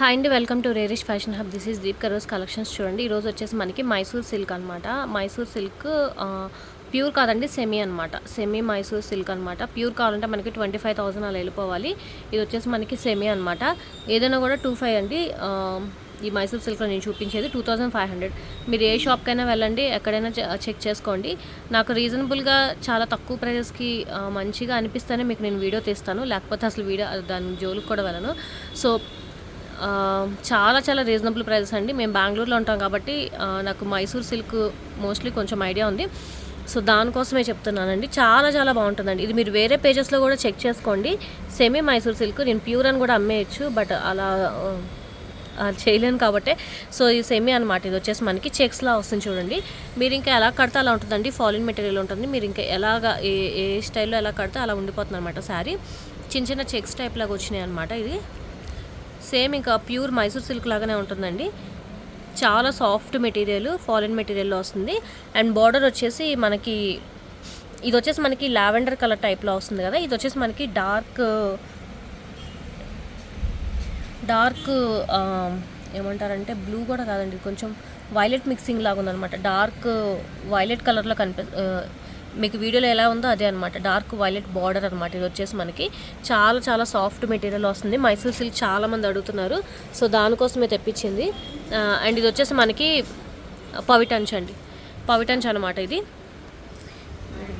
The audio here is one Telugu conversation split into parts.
హాయ్ అండి, వెల్కమ్ టు రేరిష్ ఫ్యాషన్ హబ్. దిస్ ఈజ్ దీప్ కరోస్ కలెక్షన్స్. చూడండి, ఈరోజు వచ్చేసి మనకి మైసూర్ సిల్క్ అనమాట. మైసూర్ సిల్క్ ప్యూర్ కాదండి, సెమీ అనమాట. సెమీ మైసూర్ సిల్క్ అనమాట. ప్యూర్ కావాలంటే మనకి 25,000 అలా వెళ్ళిపోవాలి. ఇది వచ్చేసి మనకి సెమీ అనమాట. ఏదైనా కూడా 25 అండి. ఈ మైసూర్ సిల్క్లో నేను చూపించేది 2500. మీరు ఏ షాప్కైనా వెళ్ళండి, ఎక్కడైనా చెక్ చేసుకోండి. నాకు రీజనబుల్గా చాలా తక్కువ ప్రైజెస్కి మంచిగా అనిపిస్తేనే మీకు నేను వీడియో తీస్తాను, లేకపోతే అసలు వీడియో దాని జోలికి కూడా వెళ్ళను. సో చాలా చాలా రీజనబుల్ ప్రైజెస్ అండి. మేము బెంగళూరులో ఉంటాం కాబట్టి నాకు మైసూర్ సిల్క్ మోస్ట్లీ కొంచెం ఐడియా ఉంది. సో దానికోసమే చెప్తున్నానండి. చాలా చాలా బాగుంటుందండి. ఇది మీరు వేరే పేజెస్లో కూడా చెక్ చేసుకోండి. సెమీ మైసూర్ సిల్క్ నేను ప్యూర్ అని కూడా అమ్మేయచ్చు, బట్ అలా చేయలేను కాబట్టి. సో ఈ సెమీ అనమాట. ఇది వచ్చేసి మనకి చెక్స్లా వస్తుంది చూడండి. మీరు ఇంకా ఎలా కడితే అలా ఉంటుందండి. ఫాలిన్ మెటీరియల్ ఉంటుంది. మీరు ఇంకా ఎలాగా ఏ స్టైల్లో ఎలా కడితే అలా ఉండిపోతుంది అనమాట. శారీ చిన్న చిన్న చెక్స్ టైప్ లాగా వచ్చినాయి అనమాట. ఇది సేమ్ ఇంకా ప్యూర్ మైసూర్ సిల్క్ లాగానే ఉంటుందండి. చాలా సాఫ్ట్ మెటీరియల్, ఫాలిన్ మెటీరియల్లో వస్తుంది. అండ్ బార్డర్ వచ్చేసి మనకి ఇది వచ్చేసి మనకి లావెండర్ కలర్ టైప్లో వస్తుంది కదా. ఇది వచ్చేసి మనకి డార్క్ ఏమంటారంటే బ్లూ కూడా కాదండి, కొంచెం వైలెట్ మిక్సింగ్ లాగా ఉందన్నమాట. డార్క్ వైలెట్ కలర్లో మీకు వీడియోలో ఎలా ఉందో అదే అనమాట. డార్క్ వైలెట్ బార్డర్ అనమాట. ఇది వచ్చేసి మనకి చాలా చాలా సాఫ్ట్ మెటీరియల్ వస్తుంది. మైసూర్ సిల్క్ చాలామంది అడుగుతున్నారు, సో దానికోసమే తెప్పించింది. అండ్ ఇది వచ్చేసి మనకి పవిటంచ్ అండి. పవిటంచ్ అనమాట. ఇది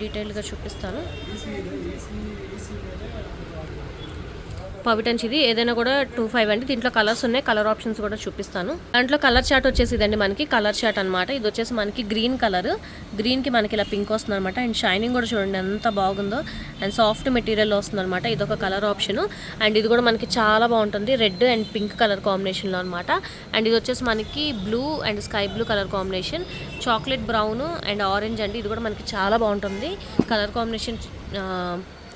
డీటెయిల్గా చూపిస్తాను. పవిటంచ్ ఇది ఏదైనా కూడా 25 అండి. దీంట్లో కలర్స్ ఉన్నాయి, కలర్ ఆప్షన్స్ కూడా చూపిస్తాను. దాంట్లో కలర్ చార్ట్ వచ్చేసి ఇదండి, మనకి కలర్ చార్ట్ అనమాట. ఇది వచ్చేసి మనకి గ్రీన్ కలర్, గ్రీన్కి మనకి ఇలా పింక్ వస్తుంది అనమాట. అండ్ షైనింగ్ కూడా చూడండి ఎంత బాగుందో. అండ్ సాఫ్ట్ మెటీరియల్ వస్తుంది అనమాట. ఇది ఒక కలర్ ఆప్షన్. అండ్ ఇది కూడా మనకి చాలా బాగుంటుంది, రెడ్ అండ్ పింక్ కలర్ కాంబినేషన్లో అనమాట. అండ్ ఇది వచ్చేసి మనకి blue and sky blue colour combination, chocolate brown and orange అండి. ఇది కూడా మనకి చాలా బాగుంటుంది. కలర్ కాంబినేషన్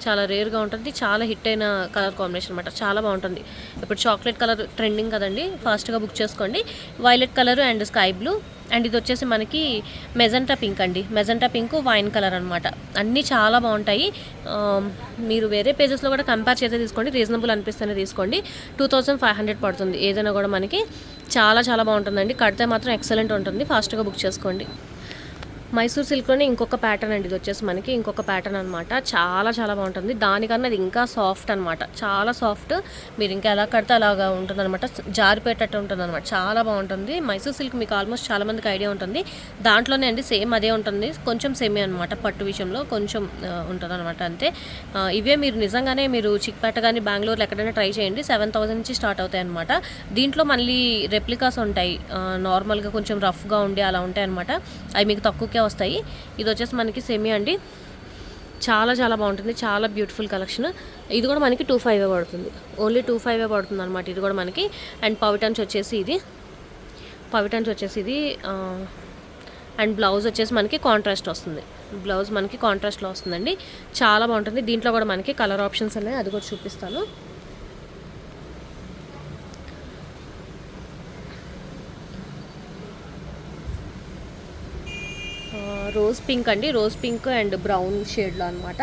చాలా రేర్గా ఉంటుంది. చాలా హిట్ అయిన కలర్ కాంబినేషన్ అనమాట. చాలా బాగుంటుంది. ఇప్పుడు చాక్లెట్ కలర్ ట్రెండింగ్ కదండి, ఫాస్ట్గా బుక్ చేసుకోండి. Violet colour and sky blue. And ఇది వచ్చేసి మనకి మెజెంటా పింక్ అండి. మెజెంటా పింక్, వైన్ కలర్ అనమాట. అన్నీ చాలా బాగుంటాయి. మీరు వేరే పేజెస్లో కూడా కంపేర్ చేస్తే తీసుకోండి, రీజనబుల్ అనిపిస్తేనే తీసుకోండి. 2500 పడుతుంది. ఏదైనా కూడా మనకి చాలా చాలా బాగుంటుందండి. కడితే మాత్రం ఎక్సలెంట్ ఉంటుంది. ఫాస్ట్గా బుక్ చేసుకోండి. మైసూర్ సిల్క్లోనే ఇంకొక ప్యాటర్న్ అండి. ఇది వచ్చేసి మనకి ఇంకొక ప్యాటర్న్ అనమాట. చాలా చాలా బాగుంటుంది. దానికన్నా ఇది ఇంకా సాఫ్ట్ అనమాట. చాలా సాఫ్ట్. మీరు ఇంకా ఎలా కడితే అలాగా ఉంటుంది అనమాట. జారిపోయేటట్టు ఉంటుంది అనమాట. చాలా బాగుంటుంది. మైసూర్ సిల్క్ మీకు ఆల్మోస్ట్ చాలా మందికి ఐడియా ఉంటుంది. దాంట్లోనే అండి సేమ్ అదే ఉంటుంది. కొంచెం సేమే అనమాట. పట్టు విషయంలో కొంచెం ఉంటుంది అనమాట, అంతే. ఇవే మీరు నిజంగానే మీరు చిక్పేట కానీ బెంగళూరులో ఎక్కడైనా ట్రై చేయండి. 7,000 నుంచి స్టార్ట్ అవుతాయి అనమాట. దీంట్లో మళ్ళీ రెప్లికాస్ ఉంటాయి, నార్మల్గా కొంచెం రఫ్గా ఉండి అలా ఉంటాయి అనమాట. అవి మీకు తక్కువ వస్తాయి. ఇది వచ్చేసి మనకి సెమీ అండి. చాలా చాలా బాగుంటుంది. చాలా బ్యూటిఫుల్ కలెక్షన్. ఇది కూడా మనకి 25 పడుతుంది. ఓన్లీ 25 పడుతుంది అనమాట. ఇది కూడా మనకి. అండ్ పవిటంచ్ వచ్చేసి ఇది అండ్ బ్లౌజ్ వచ్చేసి మనకి కాంట్రాస్ట్ వస్తుంది. బ్లౌజ్ మనకి కాంట్రాస్ట్లో వస్తుందండి. చాలా బాగుంటుంది. దీంట్లో కూడా మనకి కలర్ ఆప్షన్స్ ఉన్నాయి, అది కూడా చూపిస్తాను. రోజ్ పింక్ అండి. రోజ్ పింక్ అండ్ బ్రౌన్ షేడ్లో అనమాట.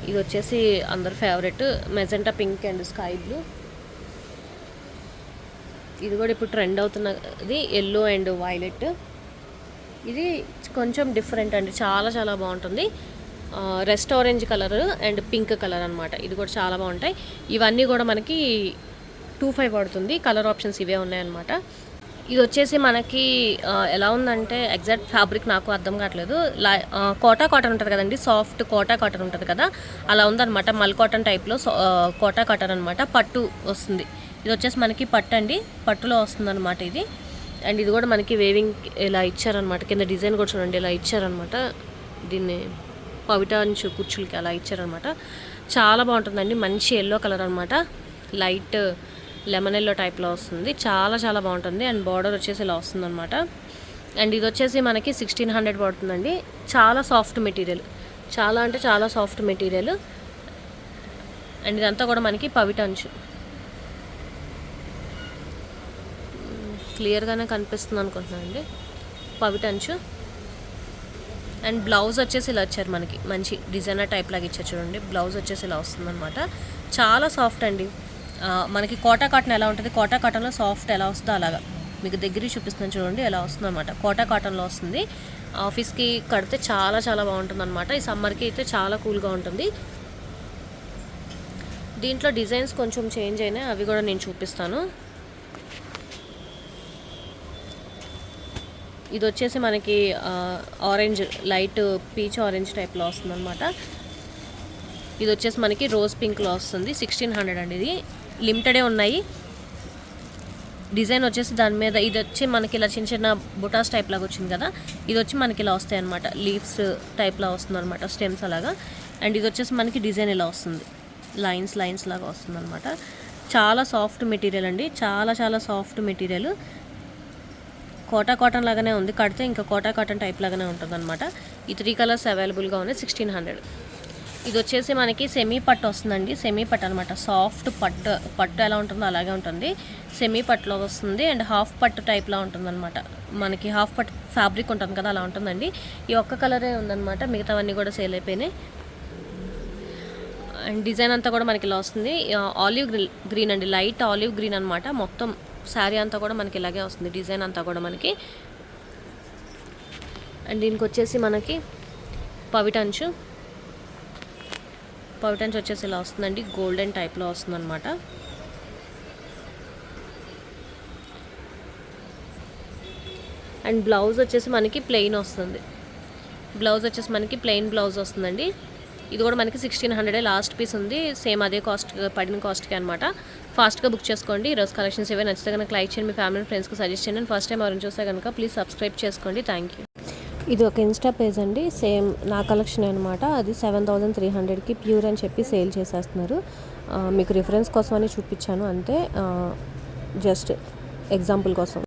ఇది వచ్చేసి అందరు favourite magenta pink and sky blue. ఇది కూడా ఇప్పుడు ట్రెండ్ అవుతున్నది, ఎల్లో అండ్ వైలెట్. ఇది కొంచెం డిఫరెంట్ అండి. చాలా చాలా బాగుంటుంది. Rest orange colour and pink colour అనమాట. ఇది కూడా చాలా బాగుంటాయి. ఇవన్నీ కూడా మనకి 25 పడుతుంది. కలర్ ఆప్షన్స్ ఇవే ఉన్నాయన్నమాట. ఇది వచ్చేసి మనకి ఎలా ఉందంటే ఎగ్జాక్ట్ ఫ్యాబ్రిక్ నాకు అర్థం కావట్లేదు. కోటా కాటన్ ఉంటుంది కదండి, సాఫ్ట్ కోటా కాటన్ ఉంటుంది కదా, అలా ఉందన్నమాట. మల్ కాటన్ టైప్లో కోటా కాటన్ అనమాట. పట్టు వస్తుంది. ఇది వచ్చేసి మనకి పట్టు అండి, పట్టులో వస్తుంది అనమాట ఇది. అండ్ ఇది కూడా మనకి వేవింగ్ ఇలా ఇచ్చారనమాట. కింద డిజైన్ కూడా చూడండి, ఇలా ఇచ్చారనమాట. దీన్ని పవిటాంచు కుర్చులకి అలా ఇచ్చారనమాట. చాలా బాగుంటుందండి. మంచి ఎల్లో కలర్ అనమాట. లైట్ లెమన్ ఎల్లో టైప్లో వస్తుంది. చాలా చాలా బాగుంటుంది. అండ్ బార్డర్ వచ్చేసి ఇలా వస్తుంది అనమాట. అండ్ ఇది వచ్చేసి మనకి 1600 పడుతుందండి. చాలా సాఫ్ట్ మెటీరియల్, చాలా అంటే చాలా సాఫ్ట్ మెటీరియల్. అండ్ ఇదంతా కూడా మనకి పవిటంచు. క్లియర్గానే కనిపిస్తుంది అనుకుంటున్నాను అండి, పవిటంచు. అండ్ బ్లౌజ్ వచ్చేసి ఇలా వచ్చారు మనకి, మంచి డిజైనర్ టైప్ లాగా ఇచ్చారు చూడండి. బ్లౌజ్ వచ్చేసి ఇలా వస్తుందన్నమాట. చాలా సాఫ్ట్ అండి. మనకి కోటా కాటన్ ఎలా ఉంటుంది, కోటా కాటన్లో సాఫ్ట్ ఎలా వస్తుందో అలాగా మీకు దగ్గర చూపిస్తున్నాను చూడండి, ఎలా వస్తుంది అనమాట. కోటా కాటన్లో వస్తుంది. ఆఫీస్కి కడితే చాలా చాలా బాగుంటుంది అనమాట. ఈ సమ్మర్కి అయితే చాలా కూల్గా ఉంటుంది. దీంట్లో డిజైన్స్ కొంచెం చేంజ్ అయినాయి, అవి కూడా నేను చూపిస్తాను. ఇది వచ్చేసి మనకి ఆరెంజ్, లైట్ పీచ్ ఆరెంజ్ టైప్లో వస్తుంది అనమాట. ఇది వచ్చేసి మనకి రోజ్ పింక్లో వస్తుంది. 1600 అండి. ఇది లిమిటెడే ఉన్నాయి. డిజైన్ వచ్చేసి దాని మీద ఇది వచ్చి మనకి ఇలా చిన్న చిన్న బుటాస్ టైప్ లాగా వచ్చింది కదా, ఇది వచ్చి మనకి ఇలా వస్తాయి అనమాట. లీవ్స్ టైప్లా వస్తుంది అనమాట, స్టెమ్స్ అలాగా. అండ్ ఇది వచ్చేసి మనకి డిజైన్ ఇలా వస్తుంది, లైన్స్ లైన్స్ లాగా వస్తుంది అనమాట. చాలా సాఫ్ట్ మెటీరియల్ అండి, చాలా చాలా సాఫ్ట్ మెటీరియల్. కోటా కాటన్ లాగానే ఉంది, కడితే ఇంకా కోటా కాటన్ టైప్ లాగానే ఉంటుంది అనమాట. ఈ 3 కలర్స్ అవైలబుల్గా ఉన్నాయి. 1600. ఇది వచ్చేసి మనకి సెమీ పట్టు వస్తుందండి. సెమీ పట్టు అనమాట, సాఫ్ట్ పట్టు ఎలా ఉంటుందో అలాగే ఉంటుంది. సెమీ పట్టులో వస్తుంది అండ్ హాఫ్ పట్టు టైప్లా ఉంటుంది అనమాట. మనకి హాఫ్ పట్టు ఫ్యాబ్రిక్ ఉంటుంది కదా, అలా ఉంటుందండి. ఈ ఒక్క కలరే ఉందన్నమాట, మిగతావన్నీ కూడా సేల్ అయిపోయినాయి. అండ్ డిజైన్ అంతా కూడా మనకి ఇలా వస్తుంది. ఆలివ్ గ్రీన్ అండి, లైట్ ఆలివ్ గ్రీన్ అనమాట. మొత్తం శారీ అంతా కూడా మనకి ఇలాగే వస్తుంది, డిజైన్ అంతా కూడా మనకి. అండ్ దీనికి వచ్చేసి మనకి పవిటంచు వచ్చేసి ఇలా వస్తుందండి, గోల్డెన్ టైప్లో వస్తుంది అనమాట. అండ్ బ్లౌజ్ వచ్చేసి మనకి ప్లెయిన్ వస్తుంది. బ్లౌజ్ వచ్చేసి మనకి ప్లెయిన్ బ్లౌజ్ వస్తుందండి. ఇది కూడా మనకి 1600 లాస్ట్ పీస్ ఉంది. సేమ్ అదే కాస్ట్, పడిన కాస్ట్కి అనమాట. ఫాస్ట్గా బుక్ చేసుకోండి. ఈరోజు కలెక్షన్స్ ఇవే. నచ్చితే కనుక లైక్ చేయండి, మీ ఫ్యామిలీ ఫ్రెండ్స్కి సజెస్ట్ చేయండి. ఫస్ట్ టైం ఎవరైనా చూస్తే కనుక ప్లీజ్ సబ్స్క్రైబ్ చేసుకోండి. Thank you. ఇది ఒక ఇన్స్టా పేజ్ అండి, సేమ్ నా కలెక్షన్ అనమాట. అది 7300కి ప్యూర్ అని చెప్పి సేల్ చేసేస్తున్నారు. మీకు రిఫరెన్స్ కోసం అని చూపించాను అంతే, జస్ట్ ఎగ్జాంపుల్ కోసం.